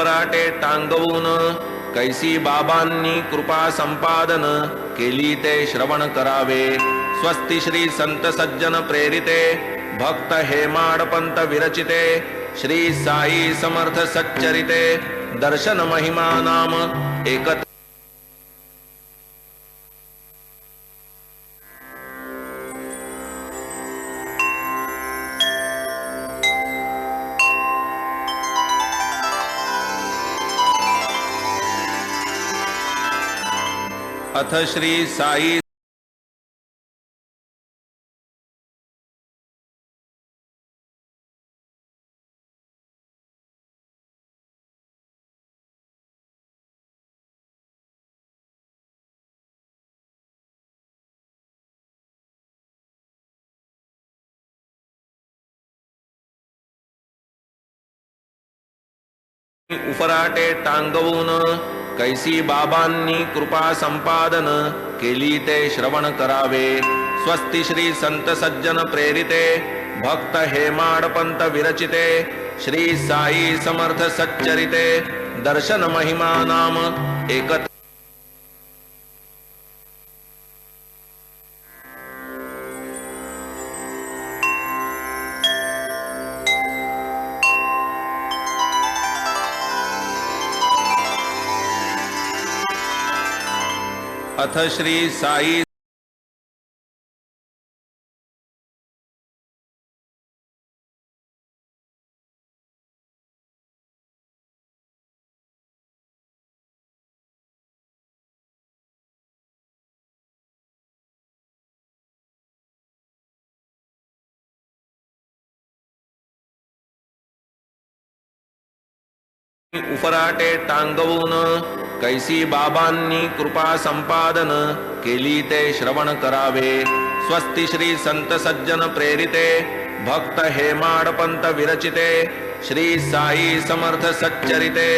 उफराटे टांगवून कैसी बाबांनी कृपा संपादन केली ते श्रवण करावे. स्वस्ति श्री संत सज्जन प्रेरिते भक्त हेमाडपंत विरचिते श्री साई समर्थ सच्चरिते दर्शन महिमा नाम एकत्र. अथ श्री साई उफराटे टांगवून कैसी बाबांनी कृपा संपादन केली ते श्रवण करावे. स्वस्ति श्री संत सज्जन प्रेरिते भक्त हेमाडपंत विरचिते श्री साई समर्थ सच्चरिते दर्शन महिमा नाम एकत्र. अथ श्री साई उफराटे टांगवून कैसी बाबांनी कृपा संपादन केली ते श्रवण करावे. स्वस्ति श्री संत सज्जन प्रेरिते भक्त हेमाडपंत विरचिते श्री साई समर्थ सच्चरिते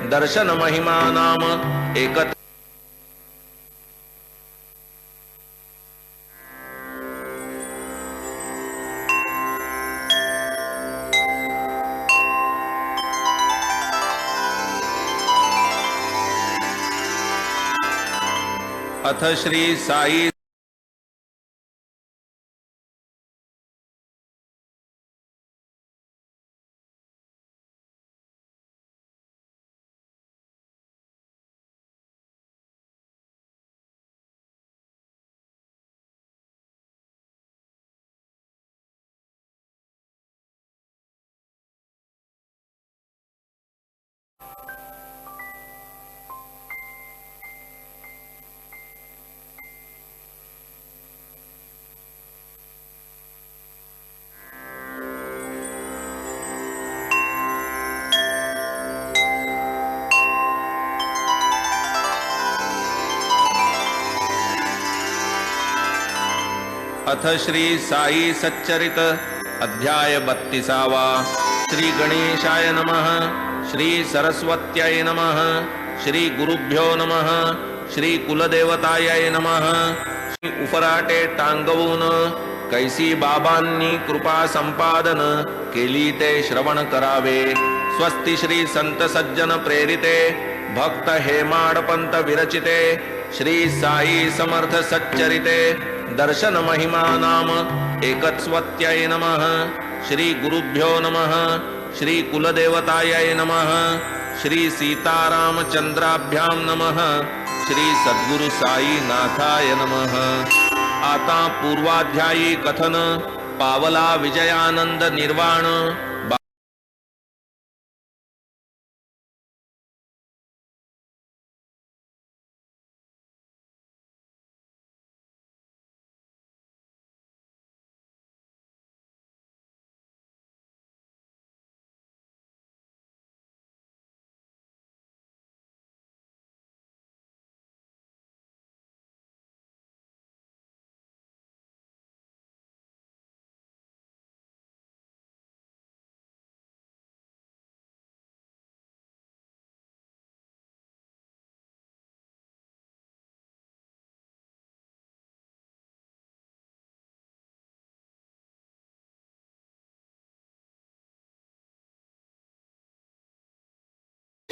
दर्शन महिमा नाम एकत्र. अथ श्री साई अथ श्री साई सच्चरित अध्याय 32. श्री गणेशाय नमः. श्री सरस्वत्याय नमः. श्री गुरुभ्यो नमः. श्री कुलदेवताय नमः. श्री उफराटे टांगवून कैसी बाबांनी कृपा संपादन केली ते श्रवण करावे. स्वस्ति श्री संत सज्जन प्रेरिते भक्त हेमाडपंत विरचिते श्री साई समर्थ सच्चरिते दर्शन महिमा नाम एकस्वत्याय नमः. श्री गुरुभ्यो नमः. श्री कुलदेवताय नमः. श्री सीतारामचंद्राभ्यां नमः. श्री सद्गुरु साई नाथाय नमः. आता पूर्वाध्यायी कथन पावला विजयानंद निर्वाण.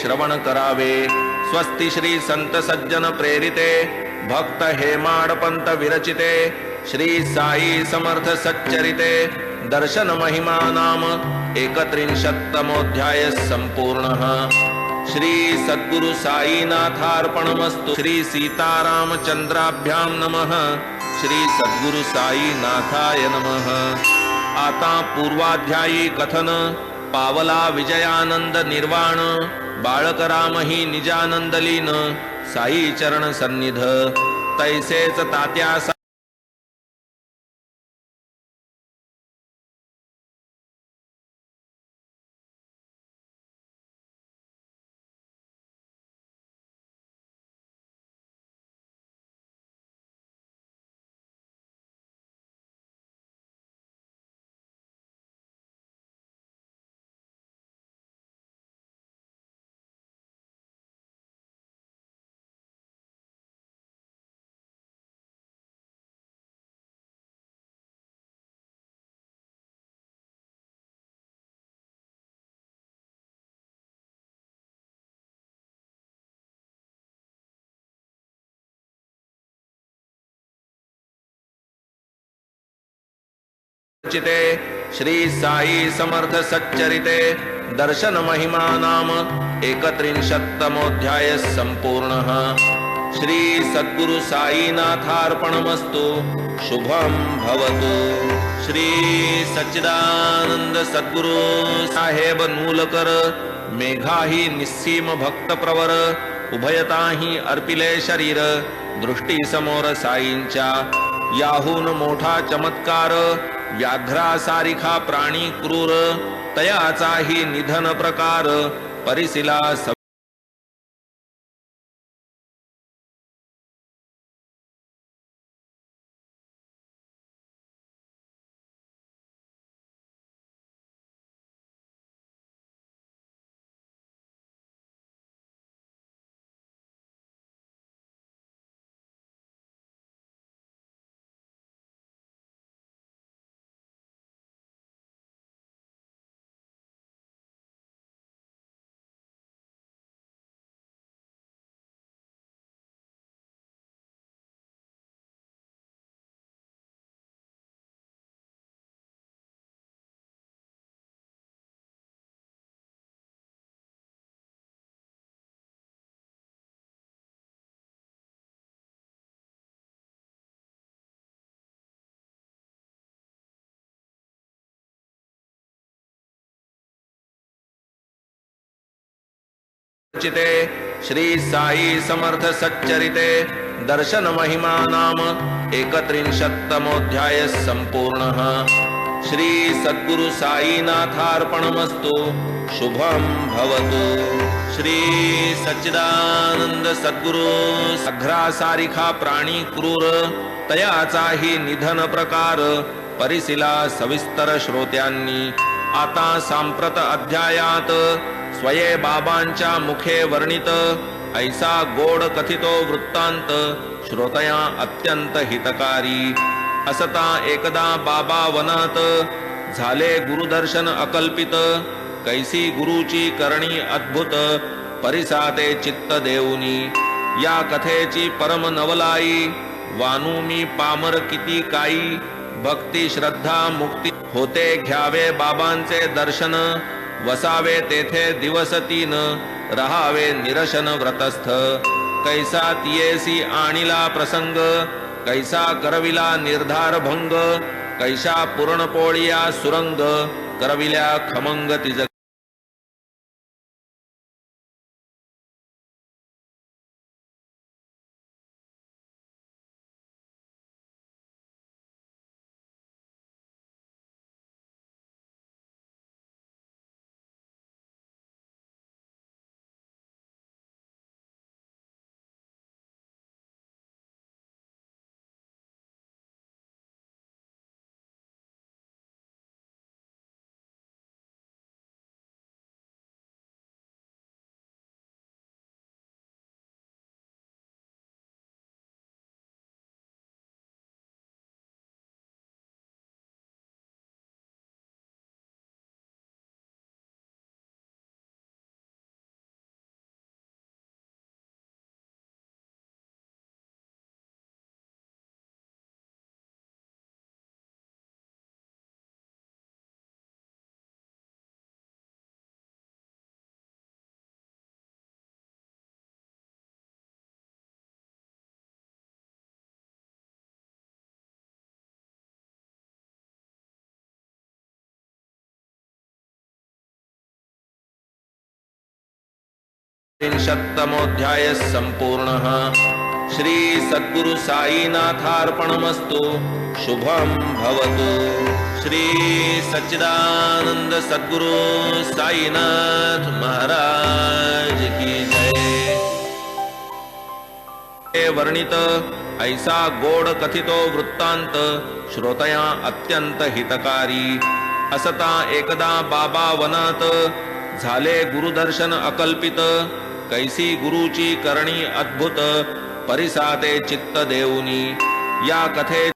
श्रवण करावे. स्वस्ति श्री संत सज्जन प्रेरिते भक्त हेमाडपंत विरचिते श्री साई समर्थ सच्चरिते दर्शन महिमा नाम 31तमोऽध्याय संपूर्णः. श्री सद्गुरु साईनाथार्पणमस्तु. श्री सीतारामचंद्राभ्यां नमः. श्री सद्गुरु साईनाथाय नमः. आता पूर्वाध्यायी कथन. पावला विजयानंद निर्वाण बाळक राम ही निजानंद लीन साई चरण सन्निध तैसेच तात्या चिते श्री साई समर्थ सच्चरिते दर्शन महिमा नाम 31तमोऽध्याय संपूर्णः. श्री सद्गुरु साईनाथार्पणमस्तु. शुभम भवतु. श्री सच्चिदानंद सद्गुरु साहेब नूलकर मेघाही निस्सीम भक्त प्रवर उभयताही अर्पिले शरीर दृष्टी समोर साईंच्या याहून मोठा चमत्कार व्याघ्रासारिखा प्राणी क्रूर तयाचाही निधन प्रकार परिसिला चिते श्री साई समर्थ सच्चरिते दर्शन महिमा नाम 31तमोऽध्याय संपूर्णः. श्री सद्गुरु साईनाथार्पणमस्तु. शुभम भवतु. श्री सच्चिदानंद सद्गुरु व्याघ्रासारिखा प्राणी क्रूर तयाचाही निधन प्रकार परिसिला सविस्तर श्रोत्यांनी. आता सांप्रत अध्यायात स्वये बाबांच्या मुखे वर्णित ऐसा गोड कथितो वृत्तांत श्रोतया अत्यंत हितकारी. असता एकदा बाबा वनात झाले गुरुदर्शन अकल्पित कैसी गुरुची करणी अद्भुत परिसाते चित्त देऊनी. या कथेची परम नवलाई वानू मी पामर किती काही भक्ती श्रद्धा मुक्ती होते घ्यावे बाबांचे दर्शन वसावे तेथे दिवस 3 रहावे निरशन व्रतस्थ. कैसा तियेसी आणिला प्रसंग कैसा करविला निर्धार भंग कैसा पुरणपोळिया सुरंग करविल्या खमंग तिज विंशत्तमोऽध्यायः सम्पूर्णः। श्री सद्गुरु साईनाथार्पणमस्तु। शुभं भवतु। श्री सच्चिदानंद सद्गुरु साईनाथ महाराज की जय। वर्णित ऐसा गोड कथितो वृत्तांत श्रोतया अत्यंत हितकारी। असता एकदा बाबा वनात झाले गुरुदर्शन अकल्पित। कैसी गुरुची करणी अद्भुत परिसाते चित्त देऊनी। या कथे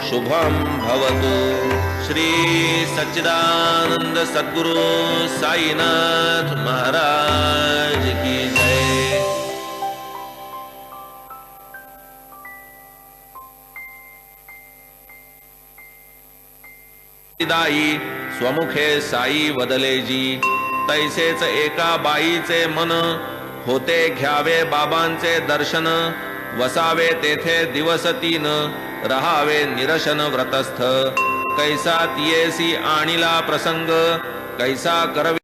शुभं भवतु। श्री सच्चिदानंद सद्गुरु साईनाथ महाराज की जय। दाई स्वमुखे साई वदलेजी। तैसेच एका बाईचे मन होते घ्यावे बाबांचे दर्शन। वसावे तेथे दिवस तीन रहावे निरशन व्रतस्थ। कैसा तियेसी आणिला प्रसंग कैसा करवे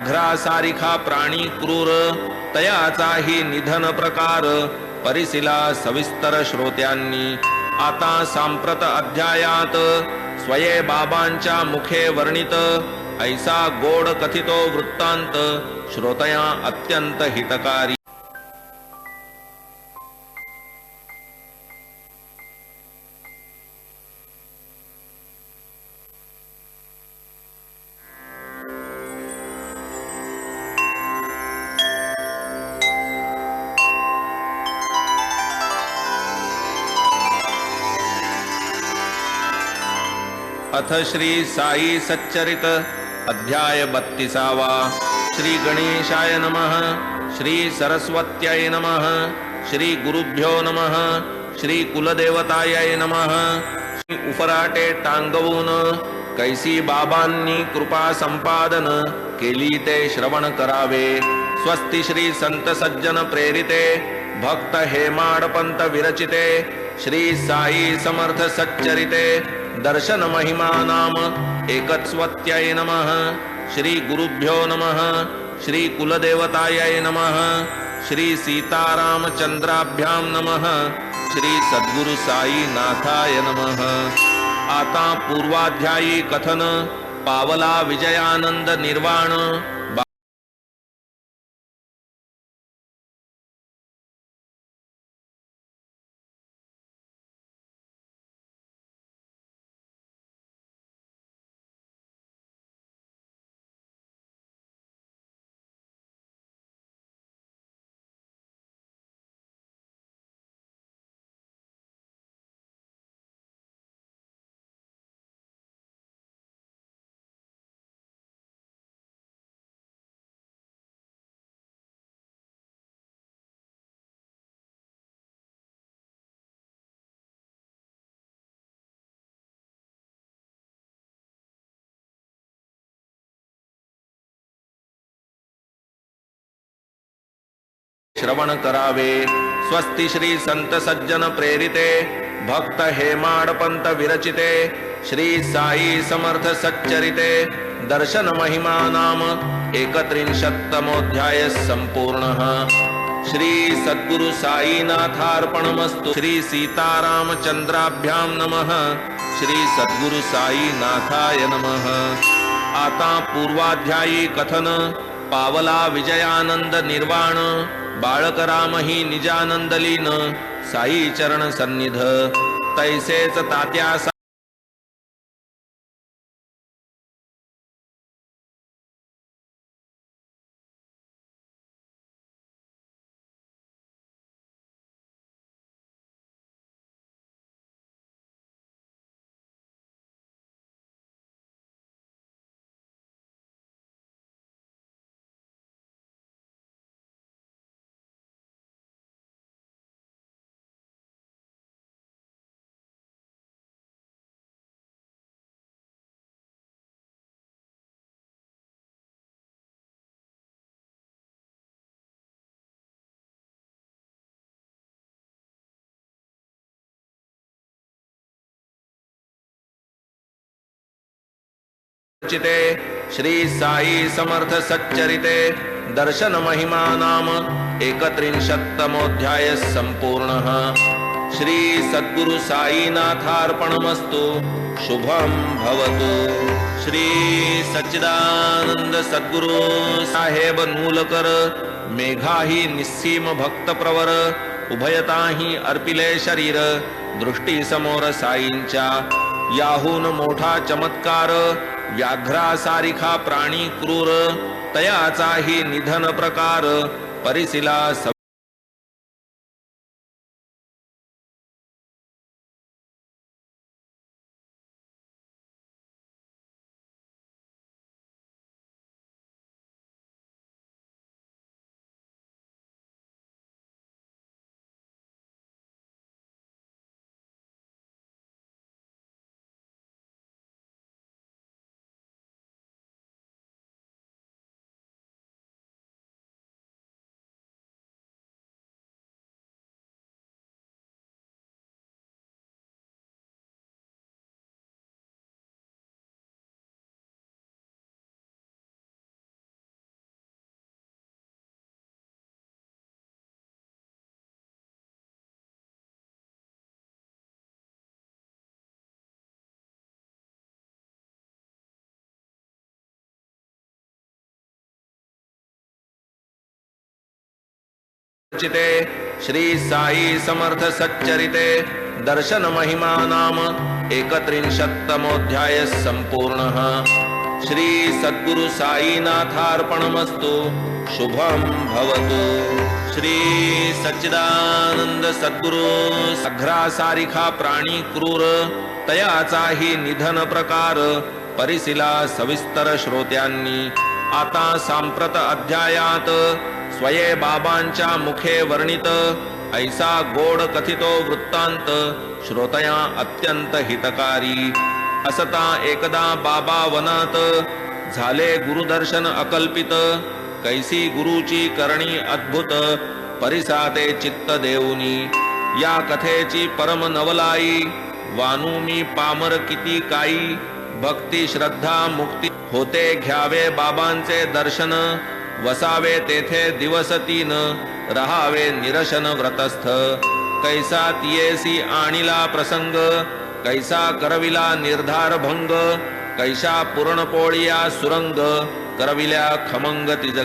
घरा सारिखा प्राणी क्रूर तयाचाही निधन प्रकार। परिसिला सविस्तर श्रोत्यांनी आता सांप्रत अध्यायात। स्वये बाबांच्या मुखे वर्णित ऐसा गोड कथितो वृत्तांत श्रोतया अत्यंत हितकारी। अथ श्री साई सच्चरित अध्याय 32। श्री गणेशाय नमः। श्री सरस्वत्यै नमः। श्री गुरुभ्यो नमः। श्री कुलदेवतायै नमः. श्री उफराटे टांगवून कैसी बाबांनी कृपा संपादन केली ते श्रवण करावे. स्वस्ति श्री संत सज्जन प्रेरिते भक्त हेमाडपंत विरचिते श्री साई समर्थ सच्चरिते दर्शन महिमा नाम एकत्स्वत्यै नमः. श्री गुरुभ्यो नमः. श्री कुलदेवतायै नमः. श्री सीतारामचंद्राभ्यां नमः. श्री सद्गुरु साई नाथाय नमः. आता पूर्वाध्यायी कथन पावला विजयानंद निर्वाण. श्रवण करावे. स्वस्ति श्री संत सज्जन प्रेरिते भक्त हेमाडपंत विरचिते श्री साई समर्थ सच्चरिते दर्शन महिमा नाम 31तमोऽध्याय संपूर्णः. श्री सद्गुरु साईनाथार्पणमस्तु. श्री सीतारामचंद्राभ्यां नमः. श्री सद्गुरु साई नाथाय नमः. आता पूर्वाध्यायी कथन पावला विजयानंद निर्वाण. बाळक रामही निजानंदलीन साई चरण सन्निध तैसेच तात्या चिते श्री साई समर्थ सच्चरिते दर्शन महिमा नाम 31तमोऽध्याय संपूर्णः. श्री सद्गुरु साईनाथार्पणमस्तु. शुभम भवतु. श्री सच्चिदानंद सद्गुरु साहेब नूलकर मेघाही निस्सीम भक्त प्रवर उभयताही अर्पिले शरीर दृष्टी समोर साईंच्या याहून मोठा चमत्कार व्याघ्रा सारिखा प्राणी क्रूर तयाचाही निधन प्रकार परिसिला चिते श्री साई समर्थ सच्चरिते दर्शन महिमा नाम 31तमोऽध्याय संपूर्णः. श्री सद्गुरु साईनाथार्पणमस्तु. शुभम भवतु. श्री सच्चिदानंद सद्गुरु सघ्रा सारिखा प्राणी क्रूर तयाचाही निधन प्रकार परिसिला सविस्तर श्रोत्यांनी आता सांप्रत अध्यायात स्वये बाबांच्या मुखे वर्णित ऐसा गोड कथितो वृत्तांत श्रोतया अत्यंत हितकारी. असता एकदा बाबा वनात झाले गुरुदर्शन अकल्पित. कैसी गुरुची करणी अद्भुत परिसाते चित्त देऊनी. या कथेची परम नवलाई वानू मी पामर किती काही. भक्ती श्रद्धा मुक्ती होते घ्यावे बाबांचे दर्शन. वसावे तेथे दिवस 3 रहावे निरशन व्रतस्थ. कैसा तियेसी आणिला प्रसंग कैसा करविला निर्धार भंग. कैसा पुरणपोळिया सुरंग करविल्या खमंग तिज.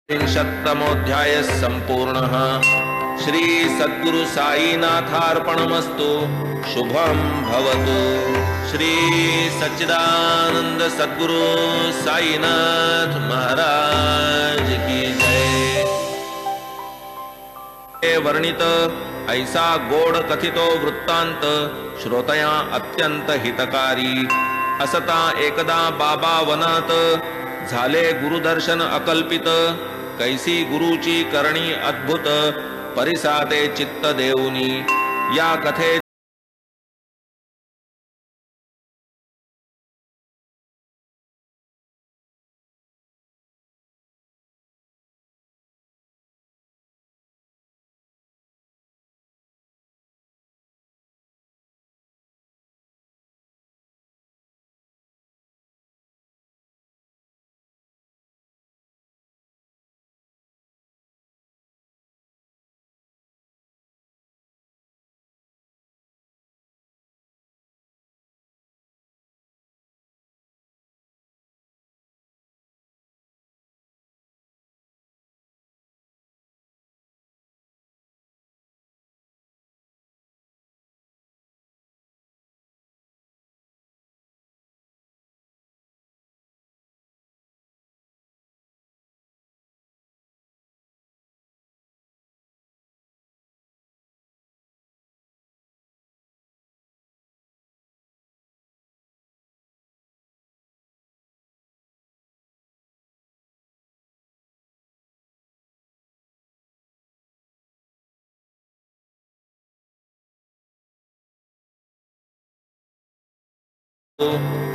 त्रिंशत्तमोऽध्याय संपूर्णः. श्री सद्गुरु साईनाथार्पणमस्तु. शुभम भवतु. श्री सच्चिदानंद सद्गुरु साईनाथ महाराज की जय. वर्णित ऐसा गोड कथितो वृत्तांत श्रोतया अत्यंत हितकारी. असता एकदा बाबा वनात झाले गुरुदर्शन अकल्पित. कैसी गुरुची करणी अद्भुत परिसाते चित्त देऊनी. या कथे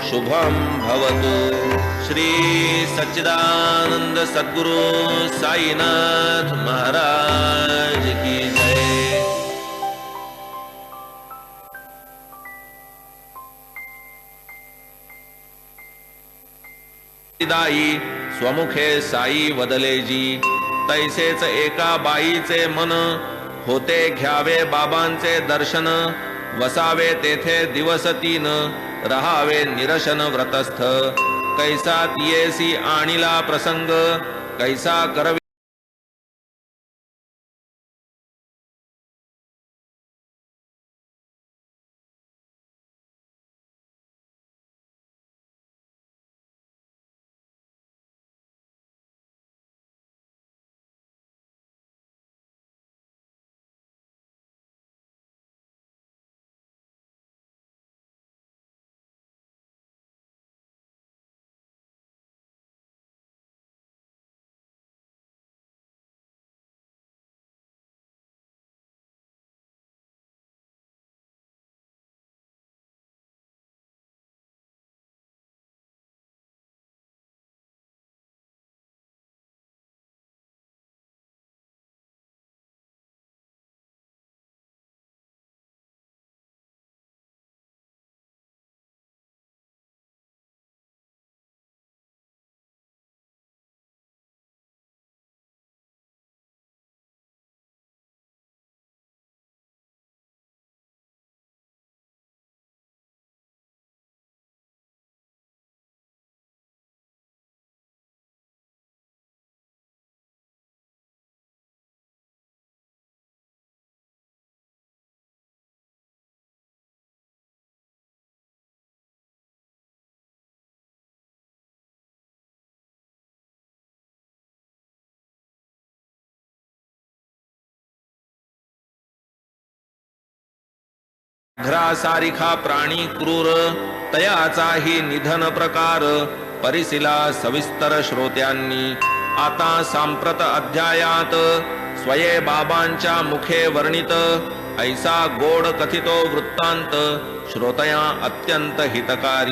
शुभम भवतु. श्री सच्चिदानंद सद्गुरु साईनाथ महाराज की जय. दाई स्वमुखे साई वदलेजी. तैसेच एका बाईचे मन होते घ्यावे बाबांचे दर्शन. वसावे तेथे दिवस 3 रहावे निरशन व्रतस्थ. कैसा तियेसी आणिला प्रसंग कैसा करवी व्याघ्रासारिखा प्राणी क्रूर तयाचाही निधन प्रकार परिसिला सविस्तर श्रोत्यांनी आता सांप्रत अध्यायात स्वये बाबांच्या मुखे वर्णित ऐसा गोड कथितो वृत्तांत श्रोतया अत्यंत हितकारी.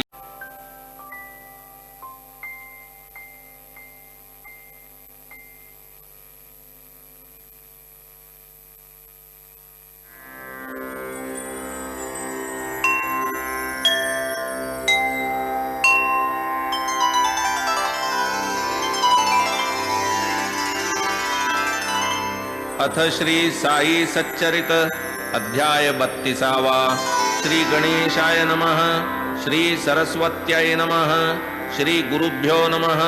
अथ श्री साई सच्चरित अध्याय 32. श्री गणेशाय नमः. श्री सरस्वत्याय नमः. श्री गुरुभ्यो नमः.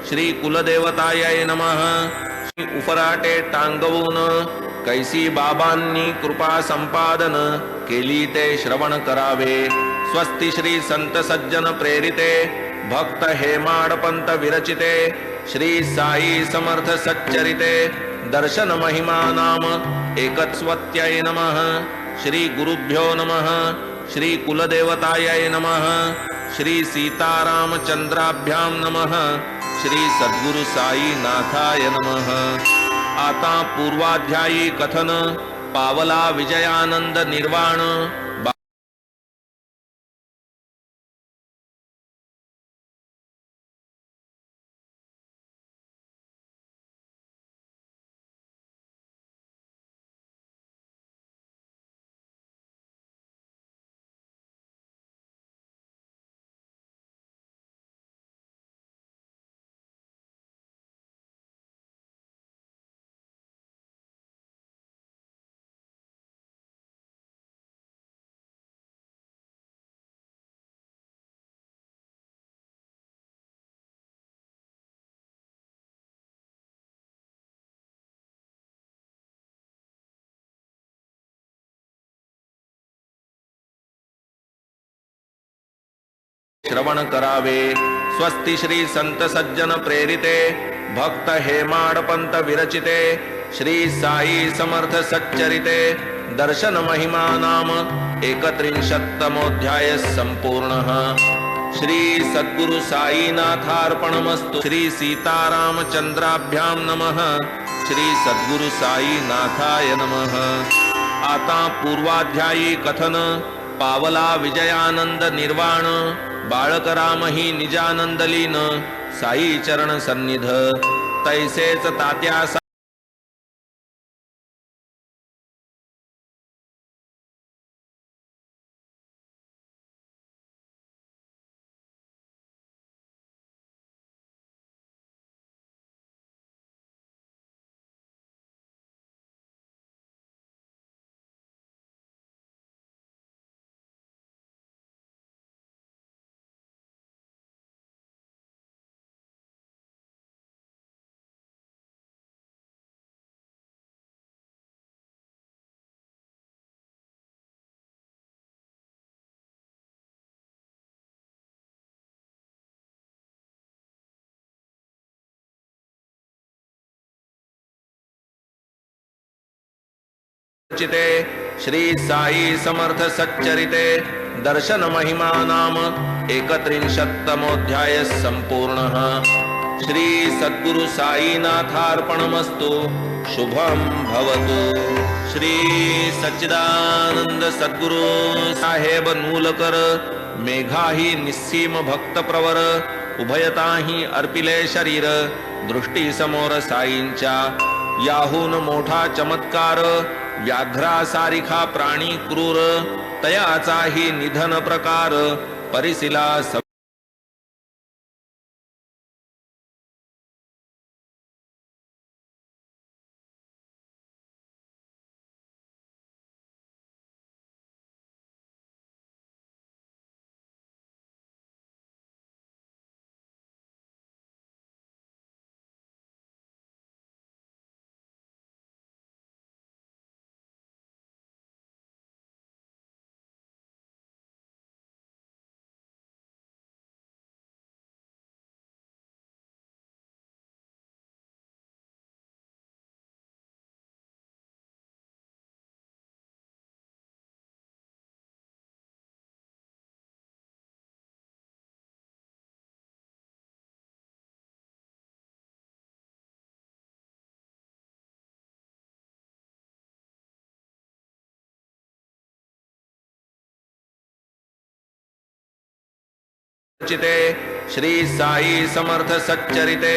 श्री कुलदेवताय नमः. श्री उफराटे टांगवून कैसी बाबांनी कृपा संपादन केली ते श्रवण करावे. स्वस्ति श्री संत सज्जन प्रेरिते भक्त हेमाडपंत विरचिते श्री साई समर्थ सच्चरिते दर्शन महिमा नाम एकस्वत्याय नमः. श्री गुरुभ्यो नमः. श्री कुलदेवताय नमः. श्री सीतारामचंद्राभ्यां नमः. श्री सद्गुरु साई नाथाय नमः. आता पूर्वाध्यायी कथन पावला विजयानंद निर्वाण. श्रवण करावे. स्वस्ति श्री संत सज्जन प्रेरिते भक्त हेमाडपंत विरचिते श्री साई समर्थ सच्चरिते दर्शन महिमा नाम 31तमोऽध्याय संपूर्णः. श्री सद्गुरु साईनाथार्पणमस्तु. श्री सीतारामचंद्राभ्यां नमः. श्री सद्गुरु साई नाथाय नमः. आता पूर्वाध्यायी कथन पावला विजयानंद निर्वाण. बाळक रामही निजानंदलीन साई चरण सन्निध तैसेच तात्या चिते श्री साई समर्थ सच्चरिते दर्शन महिमा नाम 31तमोऽध्याय संपूर्णः. श्री सद्गुरु साईनाथार्पणमस्तु. शुभम भवतु. श्री सच्चिदानंद सद्गुरु साहेब नूलकर मेघाही निस्सीम भक्त प्रवर उभयताही अर्पिले शरीर दृष्टी समोर साईंच्या याहून मोठा चमत्कार व्याघ्रासारिखा प्राणी क्रूर तयाचाही निधन प्रकार परिसिला चिते श्री साई समर्थ सच्चरिते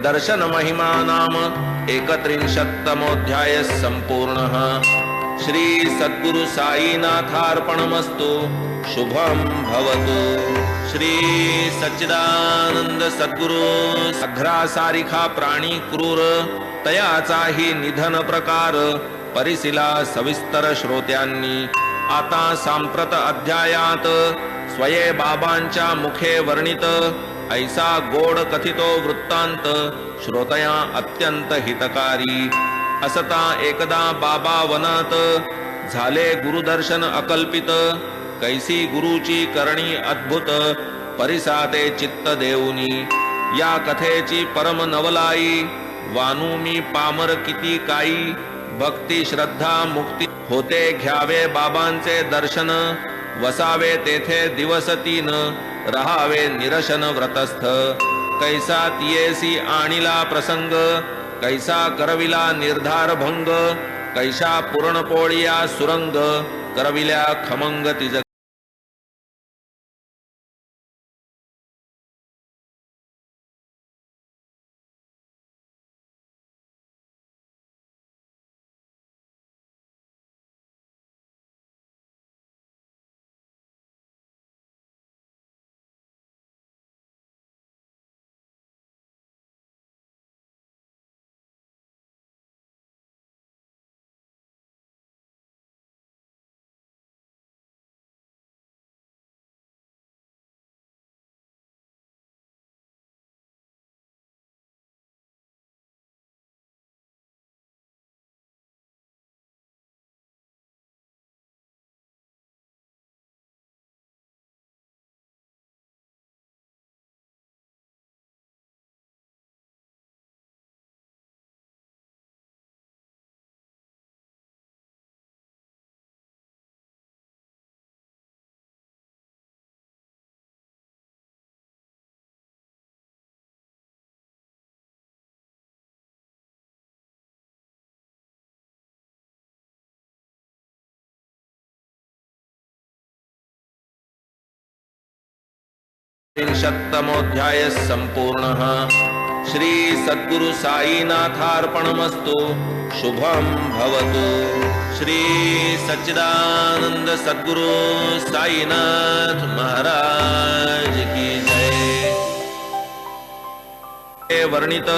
दर्शन महिमा नाम 31तमोऽध्याय संपूर्णः। श्री सद्गुरु साईनाथार्पणमस्तु। शुभम भवतु। श्री सच्चिदानंद सद्गुरु अघ्रासारिखा प्राणी क्रूर तयाचाही निधन प्रकार परिशिला सविस्तर श्रोत्यांनी आता सांप्रत अध्यायात स्वये बाबांच्या मुखे वर्णित ऐसा गोड कथितो वृत्तांत श्रोतया अत्यंत हितकारी। असता एकदा बाबा वनात झाले गुरुदर्शन अकल्पित कैसी गुरुची करणी अद्भुत परिसाते चित्त देऊनी। या कथेची परम नवलाई वानू मी पामर किती काही भक्ती श्रद्धा मुक्ती होते घ्यावे बाबांचे दर्शन वसावे तेथे दिवस 3 रहावे निरशन व्रतस्थ। कैसा तियेसी आणिला प्रसंग कैसा करविला निर्धार भंग कैसा पुरणपोळिया सुरंग करविल्या खमंग तिज। तमोऽध्याय संपूर्णः। श्री सद्गुरु साईनाथार्पणमस्तु। शुभम भवतु। श्री सच्चिदानंद सद्गुरु साईनाथ महाराज की जय। वर्णित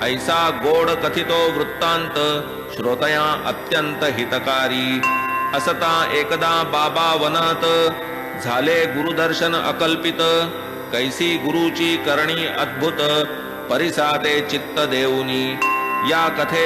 ऐसा गोड कथितो वृत्तांत श्रोतया अत्यंत हितकारी। असता एकदा बाबा वनात झाले गुरुदर्शन अकल्पित कैसी गुरुची करणी अद्भुत परिसाते चित्त देऊनी। या कथे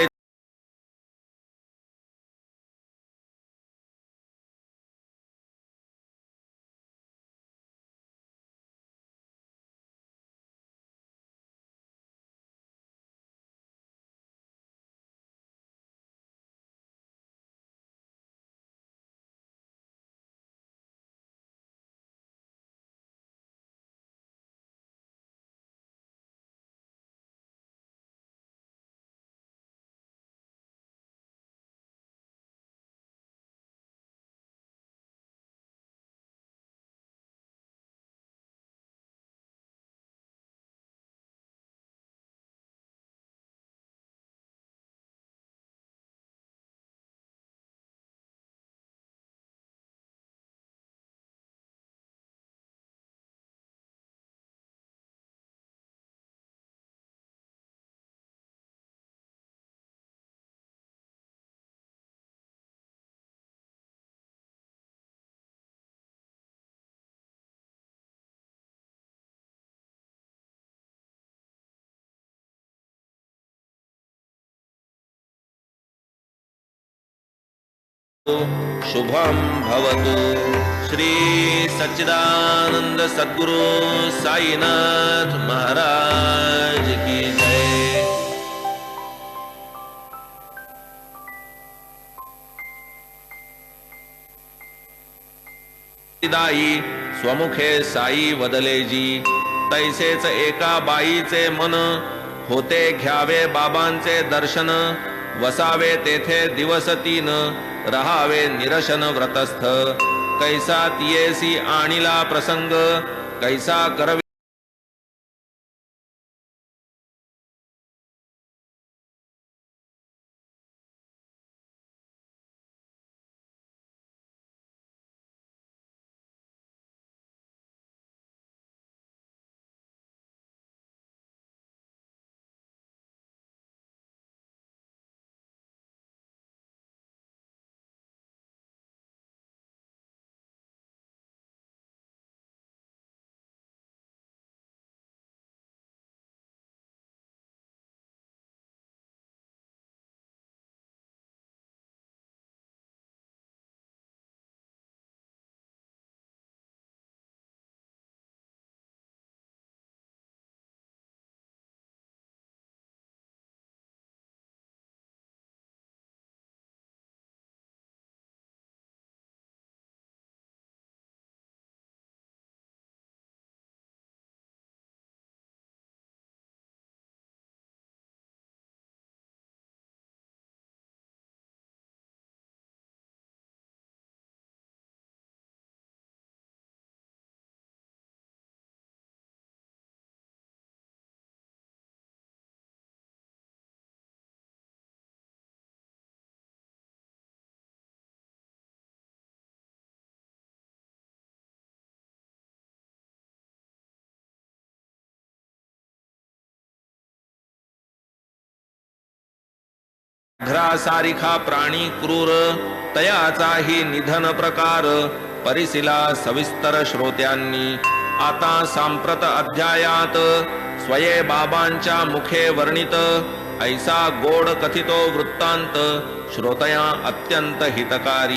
शुभम भवतु। श्री सच्चिदानंद सद्गुरु साईनाथ महाराज की जय। दाई स्वमुखे साई वदलेजी तैसेच एका बाईचे मन होते घ्यावे बाबांचे दर्शन वसावे तेथे दिवस 3 रहावे निरशन व्रतस्थ। कैसा तियेसी आणिला प्रसंग कैसा करवी घ्रासारिखा प्राणी क्रूर तयाचाही निधन प्रकार परिसिला सविस्तर श्रोत्यांनी आता सांप्रत अध्यायात स्वये बाबांच्या मुखे वर्णित ऐसा गोड कथितो वृत्तांत श्रोतया अत्यंत हितकारी।